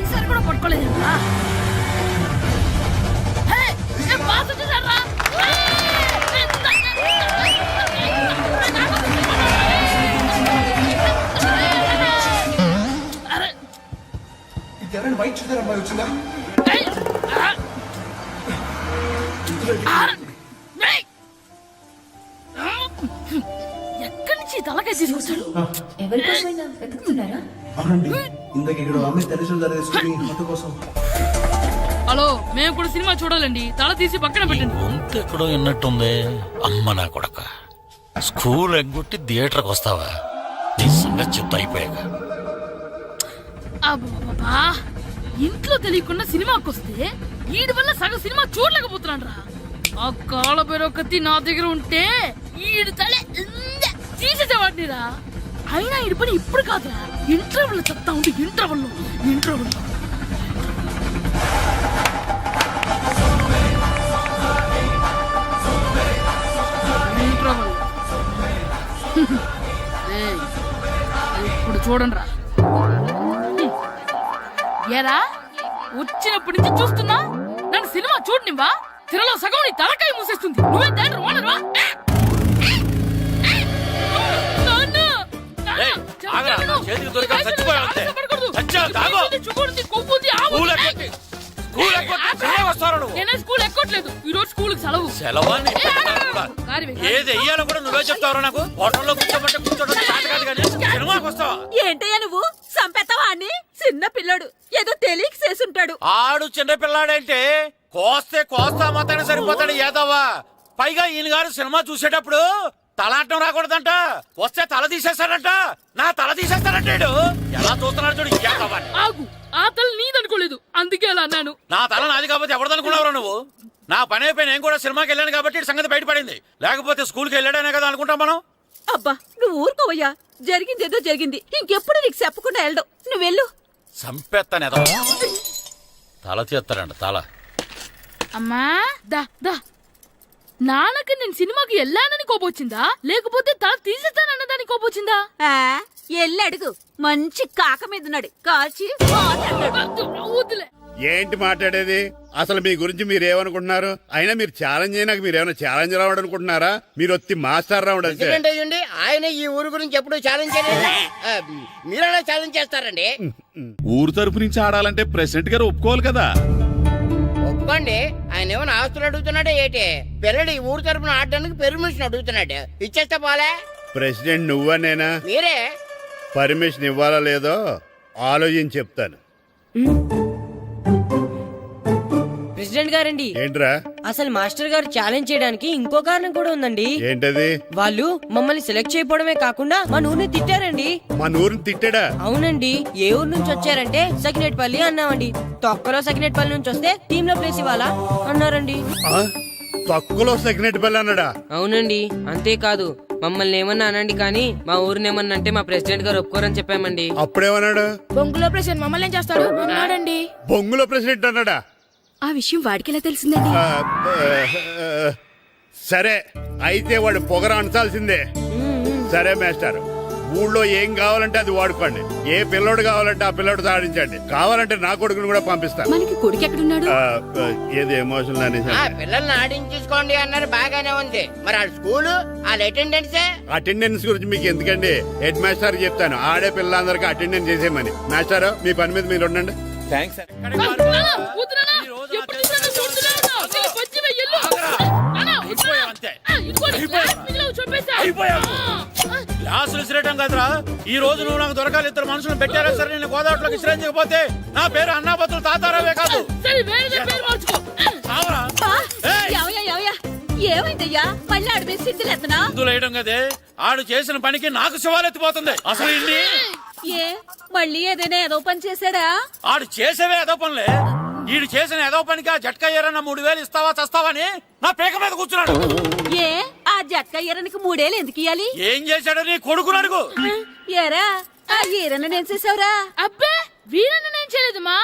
ఈసారి కూడా పట్టుకోలేదంటా. వైట్ చూద్దరు అమ్మాయి వచ్చిందా? ఎక్కడి నుంచి తలకాయ తీసుకొచ్చాడు? అవునండి, ఇందాక ఇక్కడ అమ్మాయి తల్లిదండ్రులు తీసుకుని మొత్తం కోసం. హలో, మేము కూడా సినిమా చూడాలండి. తల తీసి పక్కన పెట్టండి. గొంతు ఎక్కడో విన్నట్టుంది. అమ్మ నా కొడక, స్కూల్ ఎగ్గొట్టి థియేటర్కి వస్తావా? నీ సంగతి చెప్తా అయిపోయాక. అబ్బా, ఇంట్లో తెలియకుండా సినిమాకి వస్తే వీడి వల్ల సగం సినిమా చూడలేకపోతున్నాను రా. ఆ కాళ్ళ బెరొకతి నా దగ్గర ఉంటే ఈడు తలే తీసేసేవాడిని రా. అయినా ఈడి పని ఇప్పుడు కాదురా, ఇంటర్వెల్ చెప్తా ఉంటే ఇంటర్వెల్ ఇప్పుడు చూడండి రా. ఏరా, వచ్చినప్పటి నుంచి చూస్తున్నా, నన్ను సినిమా చూడనివ్వా? తిరలో సగం నీ తలకాయ మూసేస్తుంది. నువ్వే థియేటర్ ఓనర్వా? చేతికి దొరికా చచ్చిపోయావు. నేనే స్కూల్ ఎక్కట్లేదు. ఈ రోజు స్కూల్ సెలవు. సెలవాన్ని ఏది వెయ్యాలో కూడా నువ్వే చెప్తావు. నాకు హోటల్లో కూర్చోమంటే కూర్చోడం కాదు కానీ సినిమాకి వస్తావా? ఏంటయ్యా నువ్వు? సంపెత్తవా అని? చిన్న పిల్లడు ఏదో తెలియక చేసుంటాడు. ఆడు చిన్న పిల్లాడంటే కోస్తా మాత్రమే సరిపోతాడు ఏదవ్వా. పైగా ఈయన గారు సినిమా చూసేటప్పుడు తలాటం రాకూడదంట. వస్తే తల తీసేస్తాడంట. నా తల తీసేస్తాడంటాడు. ఎలా చూస్తున్నాడు చూడు. ఆగు, ఆ తల నీదనుకోలేదు, అందుకే అలా అన్నాను. నా తల నాది కాబట్టి ఎవరిదనుకున్నావురా నువ్వు? నా పని అయిపోయి నేను కూడా సినిమాకి వెళ్ళాను కాబట్టి సంగతి బయటపడింది. లేకపోతే స్కూల్కి వెళ్ళాడనే కదా అనుకుంటాం మనం. అబ్బా, నువ్వు ఊరుకోవయ్యా. జరిగిందేదో జరిగింది. ఇంకెప్పుడు నీకు చెప్పకుండా వెళ్ళడం. నువ్వు వెళ్ళు. సంపెత్తాను తల తీస్తాడంట తల. అమ్మా దా దా, నాన్నకి నేను సినిమాకి వెళ్ళానని కోపొచ్చిందా, లేకపోతే తల తీసేస్తానన్నదాని కోపొచ్చిందా? ఎల్లి అడుగు. మంచి కాక మీద ఉన్నాడు, కాల్చి వద్దులే. ఏంటి మాట్లాడేది? అసలు మీ గురించి మీరేమనుకుంటున్నారు? అయినా మీరు ఛాలెంజ్ అయినా మీరేమైనా ఛాలెంజ్ రావడం అనుకుంటున్నారా? మీరు వచ్చి మాస్టర్ రావడం అంటే. ఆయన ఈ ఊరు గురించి ఎప్పుడు ఛాలెంజ్ చేయలేదు. మీరెలా ఛాలెంజ్ చేస్తారండి? ఊరు తరపు నుంచి ఆడాలంటే ప్రెసిడెంట్ గారు ఒప్పుకోవాలి కదా. ఒప్పుకోండి. ఆయన ఏమైనా ఆస్తులు అడుగుతున్నాడే ఏంటి? పిల్లడు ఈ ఊరు తరపున ఆడడానికి పెర్మిషన్ అడుగుతున్నాడు. ఇచ్చేస్తే పోలే. ప్రెసిడెంట్ నువ్వా నేనా? మీరే. పర్మిషన్ ఇవ్వాలా లేదో ఆలోచించి చెప్తాను. ప్రెసిడెంట్ గారండి, ఏంట్రా? అసలు మాస్టర్ గారు ఛాలెంజ్ చేయడానికి ఇంకో కారణం కూడా ఉందండి. ఏంటది? వాళ్ళు మమ్మల్ని సెలెక్ట్ చేయకపోవడమే కాకుండా మా ఊరిని తిట్టారండి. మా ఊరిని తిట్టాడా? అవునండి. ఏ ఊరు నుంచి వచ్చారంటే సకినేట్పల్లి అన్నామండి. తొక్కలో సకినేట్పల్లి నుంచి వస్తే టీమ్ లో ప్లేస్ ఇవ్వాలా అన్నారండి. తక్కువలో సెకండ్ పిల్ల అన్నాడా? అవునండి, అంతేకాదు మమ్మల్ని ఏమన్నా అనండి కానీ మా ఊరిని ఏమన్నా అంటే మా ప్రెసిడెంట్ గారు ఒప్పుకోరని చెప్పామండి. అప్పుడేమన్నాడు? బొంగులో ప్రెసిడెంట్ మమ్మల్ని ఏం చేస్తాడు అన్నాడండి. బొంగులో ప్రెసిడెంట్ అన్నాడా? ఆ విషయం వాడికెలా తెలిసిందండి? సరే అయితే వాడు పొగర అంచాల్సిందే. సరే మాస్టర్, ఊళ్ళో ఏం కావాలంటే అది వాడుకోండి. ఏ పిల్లోడు కావాలంటే ఆ పిల్లోడు సాధించండి. కావాలంటే నా కొడుకుని కూడా పంపిస్తాను. మనకి కొడుకు ఎక్కడున్నాడు? ఏది ఎమోషనల్ అనేసి ఆ పిల్లల్ని ఆడించేసుకోండి అన్నారు, బాగానే ఉంది. మరి వాళ్ళ స్కూలు వాళ్ళ అటెండెన్సే. అటెండెన్స్ గురించి మీకు ఎందుకండి, హెడ్ మాస్టర్ చెప్తాను. ఆడే పిల్లలందరికీ అటెండెన్స్ చేసేయమని. మాస్టర్ మీ పని మీద మీరు ఉండండి. థ్యాంక్స్. గ్లాసులు విసిరేయటం కదరా, ఈ రోజు నువ్వు నాకు దొరకాలి. ఇద్దరు మనుషులు పెట్టారా సరే, నేను గోదావరిలోకి విసిరించకపోతే నా పేరు అన్నాపతులు తాతారావే కాదు. సావరా. ఏమైందయ్యా? మళ్ళీ ఆడు మీద సిద్ధులు ఎత్తనా? సిద్ధులు వేయడం కదే, ఆడు చేసిన పనికి నాకు శివాలెత్తిపోతుంది. అసలు ఇన్ని ఏ మళ్ళీ ఏదైనా ఏదో పని చేశాడా? ఆడు చేసేవే ఏదో పనులే. ఈడు చేసిన ఏదో పనికి ఆ జట్కా ఏరన్నా 3000 ఇస్తావా చస్తావని నా పేక మీద కూర్చున్నాడు. ఏ ఆ జట్కా ఈరనికి 3 ఏళ్ళు ఎందుకు ఇయ్యాలి? ఏం చేశాడో నీ కొడుకుని అడుగు. ఏరా ఆ ఈరన్న నేను చేసావురా? అబ్బే వీరన్న నేను చేయలేదమ్మా,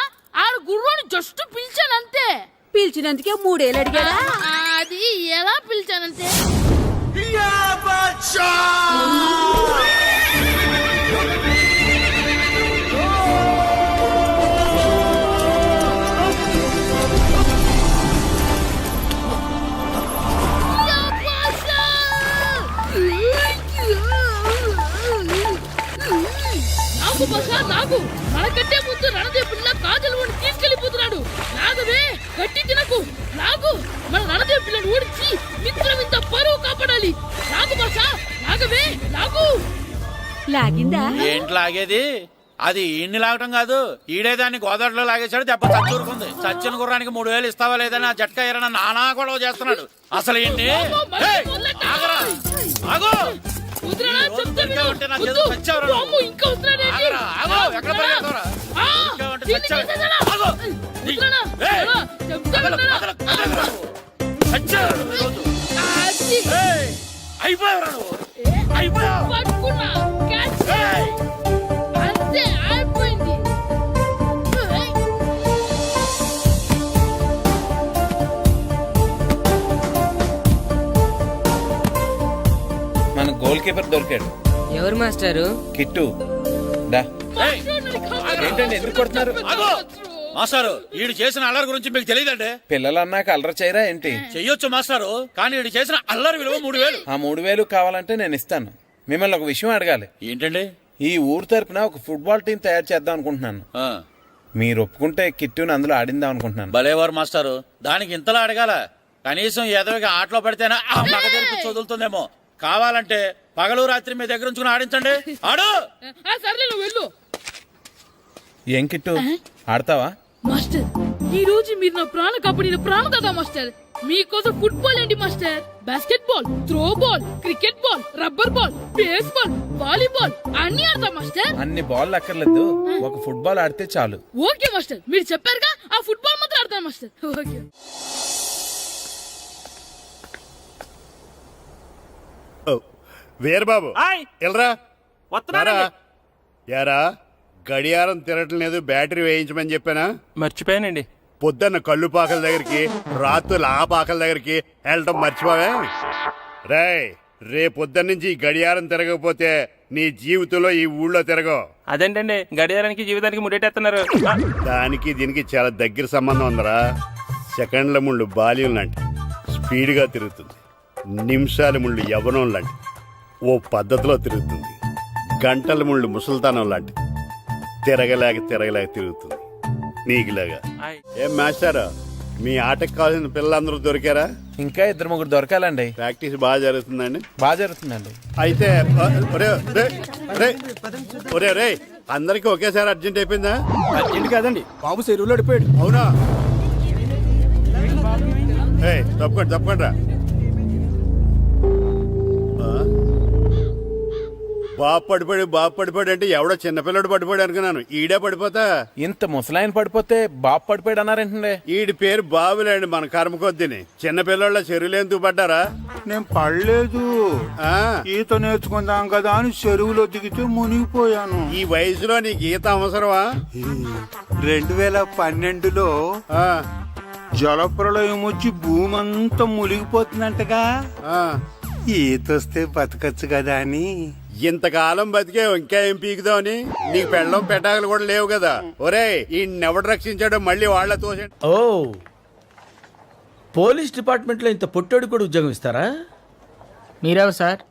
ఆడు గుర్రాన్ని జస్ట్ పిలిచానంతే. పిలిచినందుకే 3 ఏళ్ళు అడిగాడా? అది ఎలా పిలిచానంతే. నాకు మనకంటే ముందు రణదేవ్ పిల్ల కాజల్ ఓడి తీసుకెళ్లిపోతున్నాడు. నాగవే గట్టి తినకు. నాగు మన రణదేవ్ పిల్లని ఓడించి మిత్రం ఇంత పరువు కాపాడాలి. నాగు భాష నాగవే నాగు. లాగిందా? ఏంటి లాగేది? అది ఈయన్ని లాగటం కాదు, ఈడే దాన్ని గోదావరిలో లాగేశాడు. దెబ్బ చచ్చూరుకుంది. చచ్చిన గుర్రానికి 3000 ఇస్తావా లేదని ఆ జట్కా ఏరన్నా నానా గొడవ చేస్తున్నాడు. అసలు ఏంటి? అంతే అయిపోయింది. మన గోల్ కీపర్ దొరికాడు. ఎవరు మాస్టారు? కిట్టు దా. ఏంటండి ఎందుకు కొడుతున్నారు? మాస్టారు, ఈడు చేసిన అల్లరి గురించి మీకు తెలియదండి. పిల్లలు అన్నాక అల్లరి చేయరా ఏంటి? చెయ్యొచ్చు మాస్టారు, కానీ ఈడు చేసిన అల్లరి విలువ 3000. ఆ 3000 కావాలంటే నేను ఇస్తాను. మిమ్మల్ని ఒక విషయం అడగాలి. ఏంటండి? ఈ ఊరు తరపున ఒక ఫుట్బాల్ టీం తయారు చేద్దాం అనుకుంటున్నాను. మీరు ఒప్పుకుంటే కిట్టుని అందులో ఆడిందాం అనుకుంటున్నాను. భలేవారు మాస్టారు, దానికి ఇంతలా అడగాల? కనీసం ఏదోగా ఆటలో పడితేనా ఆ మగ తెరిపి చదువుతుందేమో. కావాలంటే పగలు రాత్రి మీ దగ్గర ఉంచుకుని ఆడించండి. ఆడు. సర్లే నువ్వు వెళ్ళు. ఏం కిట్టు ఆడతావా? మాస్టర్, ఈ రోజు మీరు నా ప్రాణ కాపాడిన ప్రాణదాత మాస్టర్. మీకోసం ఫుట్బాల్ ఏంటి master, basket ball, throw ball, cricket ball, rubber ball, base ball, volleyball అన్ని ఆడతా మాస్టర్. అన్ని బాల్ అక్కర్లేదు, ఒక ఫుట్బాల్ ఆడితే చాలు. ఓకే మాస్టర్, మీరు చెప్పారుగా, ఆ ఫుట్బాల్ మాత్రం ఆడతాను మాస్టర్. ఓకే. వీరబాబు ఎల్రా యారా, గడియారం తిరగటం లేదు, బ్యాటరీ వేయించమని చెప్పానా? మర్చిపోయానండి. పొద్దున్న కళ్ళు పాకల దగ్గరికి, రాత్రులు ఆ పాకల దగ్గరికి వెళ్ళటం మర్చిపోవే. రేపొద్దున్న నుంచి ఈ గడియారం తిరగకపోతే నీ జీవితంలో ఈ ఊళ్ళో తిరగవు. అదేంటండి గడియారానికి జీవితానికి ముడేటేస్తున్నారు? దానికి దీనికి చాలా దగ్గర సంబంధం ఉందరా. సెకండ్ల ముళ్ళు బాల్యం లాంటి స్పీడ్గా తిరుగుతుంది. నిమిషాల ముళ్ళు యవ్వనం లాంటి ఓ పద్ధతిలో తిరుగుతుంది. గంటల ముళ్ళు ముసల్తానం లాంటి తిరగలేక తిరుగుతుంది నీకులాగా. ఏం మాస్టర్, మీ ఆటకు కావాల్సిన పిల్లలందరూ దొరికారా? ఇంకా 2-3 దొరకాలండి. ప్రాక్టీస్ బాగా జరుగుతుందండి? బాగా జరుగుతుందండి. అయితే రే అందరికి ఒకేసారి అర్జెంట్ అయిపోయిందా? అర్జెంట్ కాదండి, బాబు చెరువులో అడిపోయాడు. అవునా? తప్పకుండా రా. బాబు పడిపోయాడు అంటే ఎవడో చిన్నపిల్లడు పడిపోయాడు అనుకున్నాను. ఈడే పడిపోతా. ఇంత ముసలాయన పడిపోతే బాబు పడిపోయాడు అన్నారేంటండి? ఈడి పేరు బాబులేండి, మన కర్మ కొద్దిని. చిన్నపిల్లల చెరువులు ఎందుకు పడ్డారా? నేను పడలేదు, ఈత నేర్చుకుందాం కదా అని చెరువులో దిగితే మునిగిపోయాను. ఈ వయసులో నీకు ఈత అవసరమా? 2012లో జలప్రళయం వచ్చి భూమి అంతా మునిగిపోతుందంటగా. ఈతొస్తే బతకచ్చు కదా అని. ఇంతకాలం బతికే ఇంకా ఏం పీకుదామని? నీకు పెళ్ళం పెట్టాకలు కూడా లేవు కదా. ఒరే ఈ ఎవడు రక్షించాడో మళ్ళీ వాళ్ళ తోసండి. ఓ, పోలీస్ డిపార్ట్మెంట్ లో ఇంత పొట్టోడు కూడా ఉద్యోగం ఇస్తారా? మీరెవరు సార్?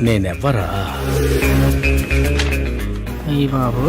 నేనెవ్వరా? అయ్యి బాబు.